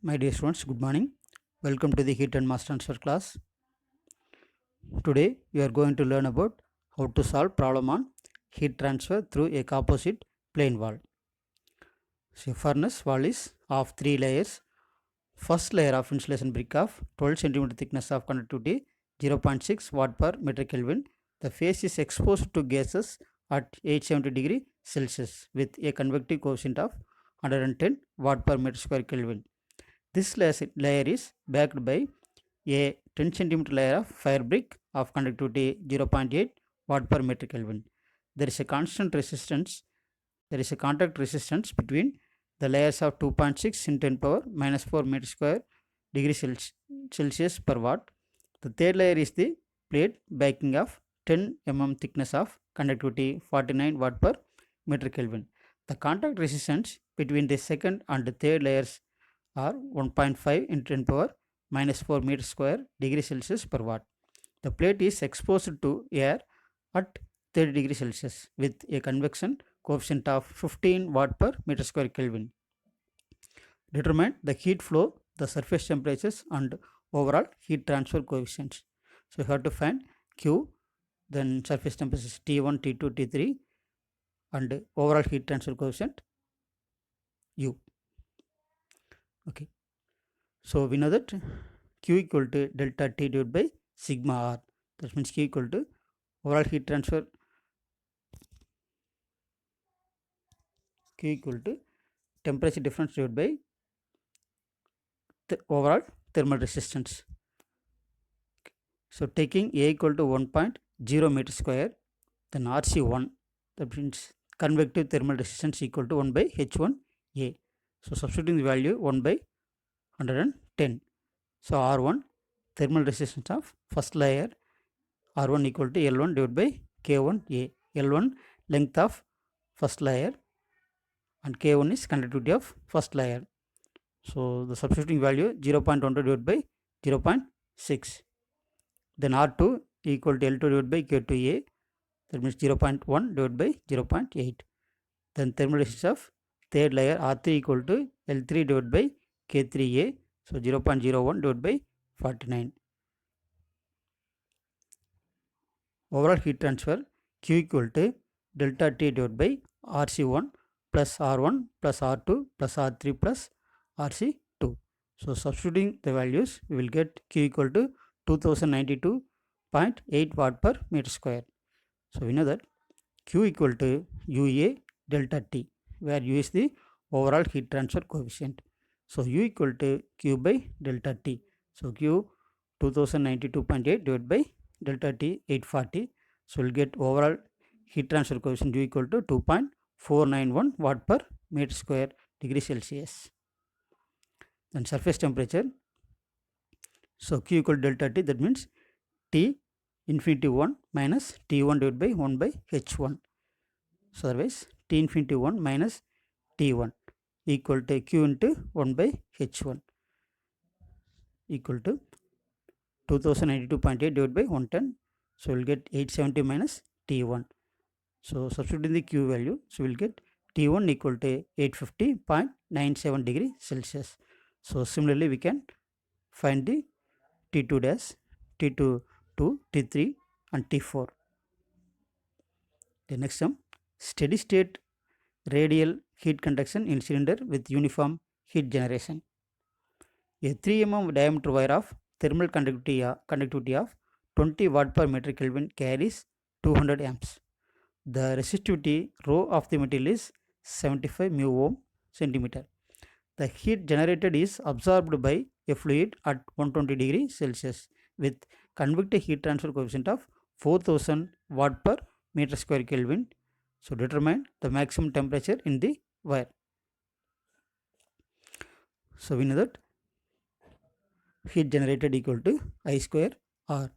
My dear students, good morning. Welcome to the heat and mass transfer class. Today we are going to learn about how to solve problem on heat transfer through a composite plane wall. So furnace wall is of three layers. First layer of insulation brick of 12 centimeter thickness of conductivity 0.6 watt per meter Kelvin. The face is exposed to gases at 870 degree Celsius with a convective coefficient of 110 watt per meter square Kelvin. This layer is backed by a 10 centimeter layer of fire brick of conductivity 0.8 watt per meter Kelvin. There is a constant resistance, there is a contact resistance between the layers of 2.6 in 10 power minus 4 meter square degree Celsius per watt. The third layer is the plate backing of 10 mm thickness of conductivity 49 watt per meter Kelvin. The contact resistance between the second and the third layers are 1.5 in 10 power minus 4 meter square degree Celsius per watt. The plate is exposed to air at 30 degree Celsius with a convection coefficient of 15 watt per meter square Kelvin. Determine the heat flow, the surface temperatures and overall heat transfer coefficients. So you have to find Q, then surface temperatures T1, T2, T3 and overall heat transfer coefficient U. Okay. So we know that Q equal to delta T divided by sigma R. That means Q equal to overall heat transfer Q equal to temperature difference divided by the overall thermal resistance. So taking A equal to 1.0 meter square, then RC1, that means convective thermal resistance equal to 1 by H1A. So substituting the value 1 by 110. So R1 thermal resistance of first layer R1 equal to L1 divided by K1A. L1 length of first layer and K1 is conductivity of first layer. So the substituting value 0.12 divided by 0.6. Then R2 equal to L2 divided by K2A, that means 0.1 divided by 0.8. Then thermal resistance of third layer R3 equal to L3 divided by K3A, so 0.01 divided by 49. Overall heat transfer Q equal to delta T divided by RC1 plus R1 plus R2 plus R3 plus RC2. So substituting the values, we will get Q equal to 2092.8 watt per meter square. So we know that Q equal to UA delta T, where U is the overall heat transfer coefficient. So U equal to Q by delta T. So Q 2092.8 divided by delta T 840. So we'll get overall heat transfer coefficient U equal to 2.491 watt per meter square degree Celsius. Then surface temperature. So Q equal to delta T, that means T infinity 1 minus T1 divided by 1 by H1. So otherwise T infinity 1 minus T1 equal to Q into 1 by H1 equal to 2092.8 divided by 110. So we'll get 870 minus T1. So substituting the Q value, so we'll get T1 equal to 850.97 degree Celsius. So similarly we can find the T2 dash, T2, T3 and T4. The next sum, steady state radial heat conduction in cylinder with uniform heat generation. A 3 mm diameter wire of thermal conductivity of 20 watt per meter Kelvin carries 200 amps. The resistivity rho of the material is 75 mu ohm centimeter. The heat generated is absorbed by a fluid at 120 degree Celsius with convective heat transfer coefficient of 4000 watt per meter square Kelvin. So determine the maximum temperature in the wire. So we know that heat generated equal to I square R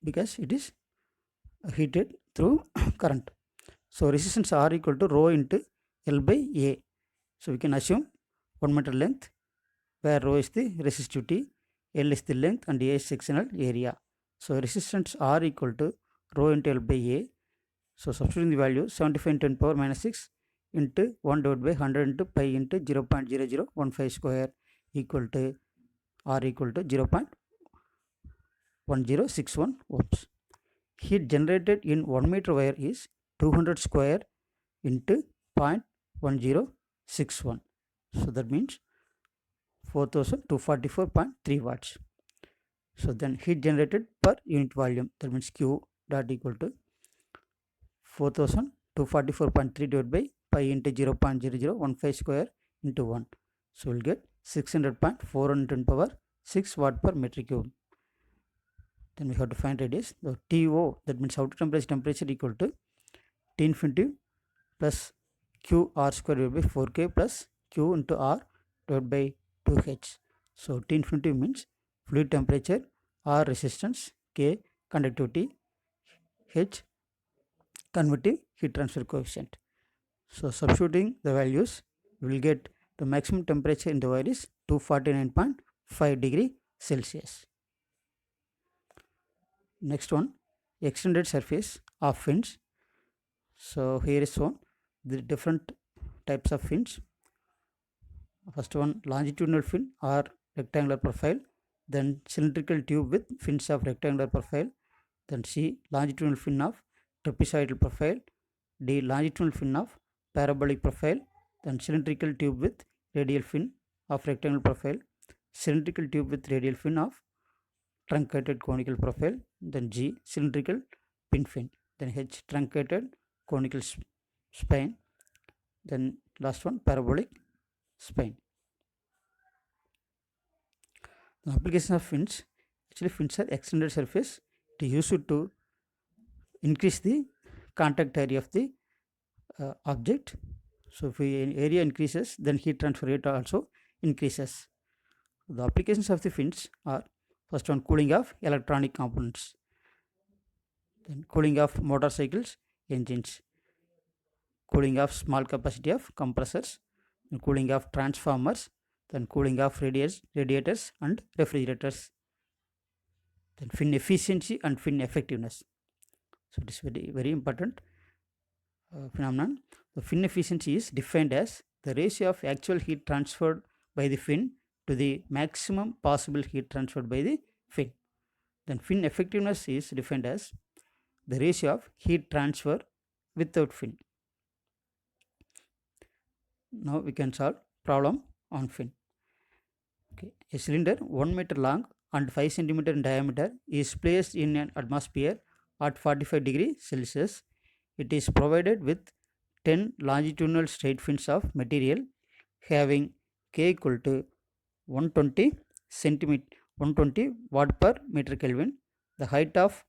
because it is heated through current. So resistance R equal to rho into L by A. So we can assume 1 meter length where rho is the resistivity, L is the length and A is sectional area. So resistance R equal to rho into L by A. So substituting the value 75 into 10 power minus 6 into 1 divided by 100 into pi into 0.0015 square equal to R equal to 0.1061 ohms. Heat generated in 1 meter wire is 200 square into 0.1061. So that means 4244.3 watts. So then heat generated per unit volume, that means Q dot equal to 4244.3 divided by pi into 0.0015 square into 1. So we'll get 600.410 power 6 watt per meter cube. Then we have to find radius. The TO, that means outer temperature equal to T infinity plus Q R square divided by 4K plus Q into R divided by 2H. So T infinity means fluid temperature, R resistance, K conductivity, H convective heat transfer coefficient. So substituting the values, we will get the maximum temperature in the wire is 249.5 degree Celsius. Next one, extended surface of fins. So here is shown the different types of fins. First one, longitudinal fin or rectangular profile, then cylindrical tube with fins of rectangular profile, then C, longitudinal fin of trapezoidal profile, D, longitudinal fin of parabolic profile, then cylindrical tube with radial fin of rectangular profile, cylindrical tube with radial fin of truncated conical profile, then G, cylindrical pin fin, then H, truncated conical spine, then last one, parabolic spine. The application of fins, actually fins are extended surface to use it to increase the contact area of the object. So if area increases, then heat transfer rate also increases. The applications of the fins are, first one, cooling of electronic components, then cooling of motorcycles engines, cooling of small capacity of compressors, and cooling of transformers, then cooling of radiators and refrigerators, then fin efficiency and fin effectiveness. So it is very important phenomenon. The fin efficiency is defined as the ratio of actual heat transferred by the fin to the maximum possible heat transferred by the fin. Then fin effectiveness is defined as the ratio of heat transfer without fin. Now we can solve problem on fin. Okay. A cylinder 1 meter long and 5 centimeter in diameter is placed in an atmosphere at 45 degree Celsius. It is provided with 10 longitudinal straight fins of material having K equal to 120 centimeter 120 watt per meter Kelvin. The height of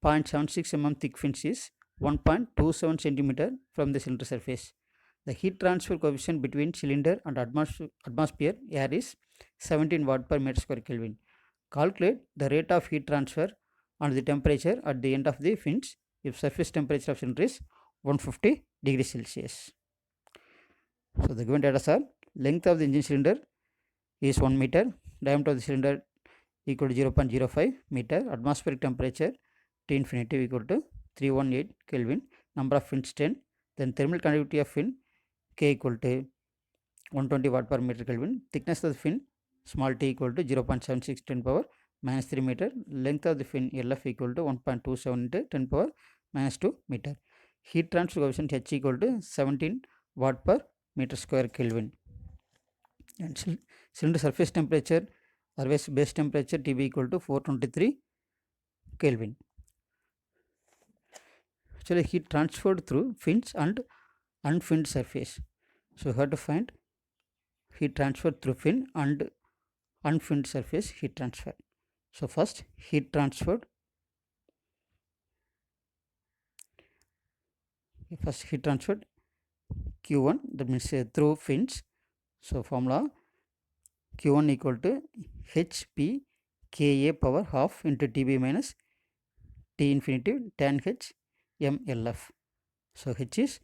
0.76 mm thick fins is 1.27 centimeter from the cylinder surface. The heat transfer coefficient between cylinder and atmosphere air is 17 watt per meter square Kelvin. Calculate the rate of heat transfer and the temperature at the end of the fins if surface temperature of cylinder is 150 degrees Celsius. So the given data are: length of the engine cylinder is 1 meter, diameter of the cylinder equal to 0.05 meter, atmospheric temperature T infinity equal to 318 Kelvin, number of fins 10, then thermal conductivity of fin K equal to 120 watt per meter Kelvin, thickness of the fin small t equal to 0.76 10 power minus 3 meter, length of the fin LF equal to 1.27 into 10 power minus 2 meter. Heat transfer coefficient H equal to 17 watt per meter square Kelvin. And cylinder surface temperature or base temperature TB equal to 423 Kelvin. Actually, heat transferred through fins and unfinned surface. So we have to find heat transferred through fin and unfinned surface heat transfer. So first heat transferred. First heat transferred Q1, that means through fins. So formula Q1 equal to HP Ka power half into TB minus T infinity tan H MLF. So H is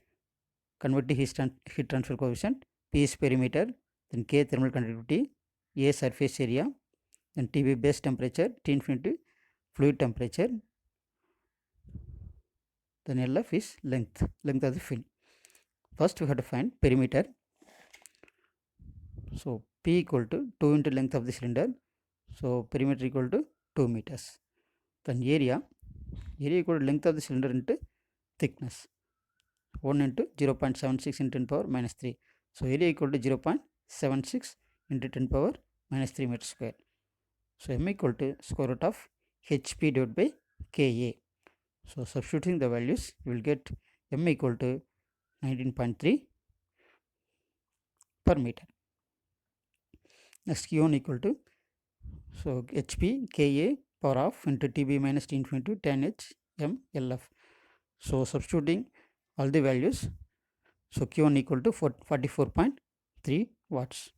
convective heat transfer coefficient, P is perimeter, then K thermal conductivity, A surface area, then TB base temperature, T infinity fluid temperature, then LF is length of the fin. First we have to find perimeter. So P equal to 2 into length of the cylinder. So perimeter equal to 2 meters. Then area equal to length of the cylinder into thickness. 1 into 0.76 into 10 power minus 3. So area equal to 0.76 into 10 power minus 3 meter square. So m equal to square root of hp divided by ka. So substituting the values, you will get m equal to 19.3 per meter. Next q1 equal to, so hp ka power of into tb minus t infinity tan h m lf. So substituting all the values, so q1 equal to 44.3 watts.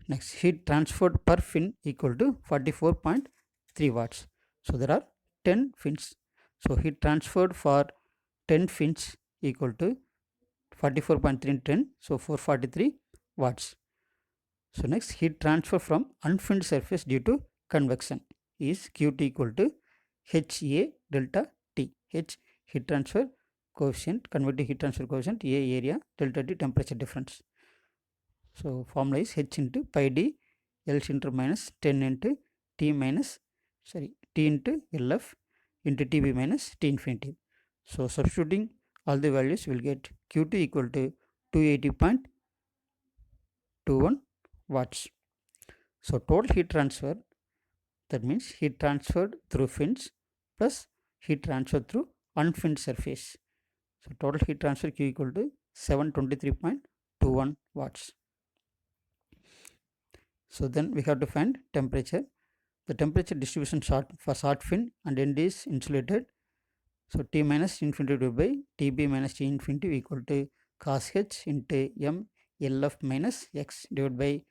Next, heat transferred per fin equal to 44.3 watts. So there are 10 fins. So heat transferred for 10 fins equal to 44.3 into 10, so 443 watts. So next, heat transfer from unfinned surface due to convection is Qt equal to HA delta T. H heat transfer coefficient, convective heat transfer coefficient, A area, delta T temperature difference. So formula is H into pi d L center minus 10 into T into LF into TB minus T infinity. So substituting all the values, will get Q2 equal to 280.21 watts. So total heat transfer, that means heat transferred through fins plus heat transferred through unfinned surface. So total heat transfer Q equal to 723.21 watts. So then we have to find temperature. The temperature distribution for short fin and end is insulated. So T minus infinity divided by TB minus T infinity equal to cos h into m LF minus x divided by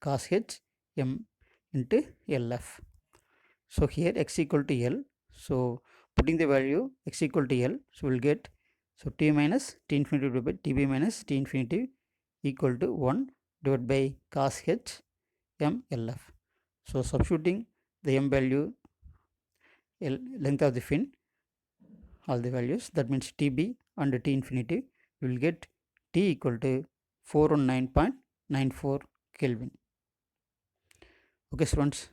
cos h m into LF. So here x equal to L. So putting the value x equal to L, so we'll get, so T minus T infinity divided by TB minus T infinity equal to 1 divided by cos h m LF. So substituting the m value, length of the fin, all the values, that means TB and T infinity, we will get T equal to 419.94 Kelvin. Okay students,